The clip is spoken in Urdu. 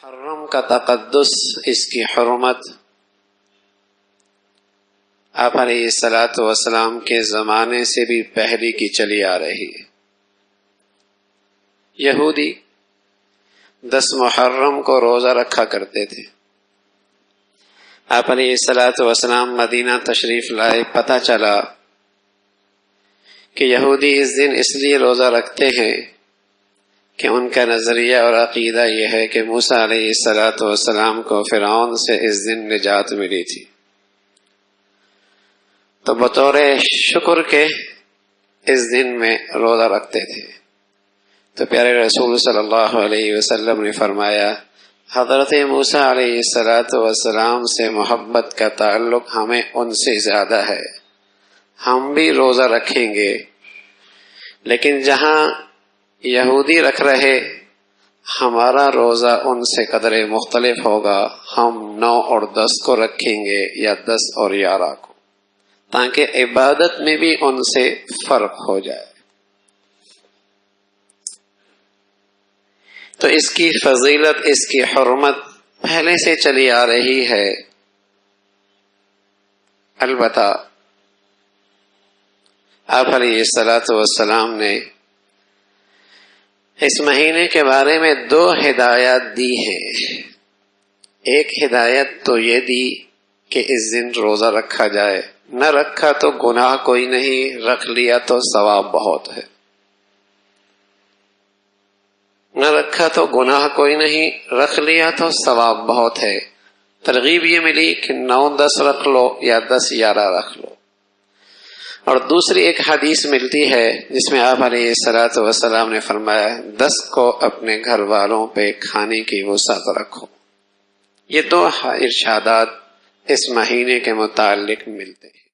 محرم کا تقدس، اس کی حرمت آپ علیہ الصلاۃ والسلام کے زمانے سے بھی پہلے کی چلی آ رہی ہے۔ یہودی 10 محرم کو روزہ رکھا کرتے تھے۔ آپ علیہ الصلاۃ والسلام مدینہ تشریف لائے، پتہ چلا کہ یہودی اس دن اس لیے روزہ رکھتے ہیں کہ ان کا نظریہ اور عقیدہ یہ ہے کہ موسیٰ علیہ الصلاۃ والسلام کو فرعون سے اس دن نجات ملی تھی، تو بطور شکر کے اس دن میں روزہ رکھتے تھے۔ تو پیارے رسول صلی اللہ علیہ وسلم نے فرمایا، حضرت موسیٰ علیہ الصلاۃ والسلام سے محبت کا تعلق ہمیں ان سے زیادہ ہے، ہم بھی روزہ رکھیں گے، لیکن جہاں یہودی رکھ رہے ہمارا روزہ ان سے قدرے مختلف ہوگا، ہم 9 اور 10 کو رکھیں گے یا 10 اور 11 کو، تاکہ عبادت میں بھی ان سے فرق ہو جائے۔ تو اس کی فضیلت، اس کی حرمت پہلے سے چلی آ رہی ہے۔ البتہ آپ علیہ الصلاۃ والسلام نے اس مہینے کے بارے میں 2 ہدایات دی ہیں۔ ایک ہدایت تو یہ دی کہ اس دن روزہ رکھا جائے، نہ رکھا تو گناہ کوئی نہیں، رکھ لیا تو ثواب بہت ہے۔ نہ رکھا تو گناہ کوئی نہیں، رکھ لیا تو ثواب بہت ہے۔ ترغیب یہ ملی کہ 9 10 رکھ لو یا 10 11 رکھ لو۔ اور دوسری ایک حدیث ملتی ہے جس میں آپ علیہ الصلاۃ والسلام نے فرمایا، 10 کو اپنے گھر والوں پہ کھانے کی وسعت رکھو۔ یہ 2 ارشادات اس مہینے کے متعلق ملتے ہیں۔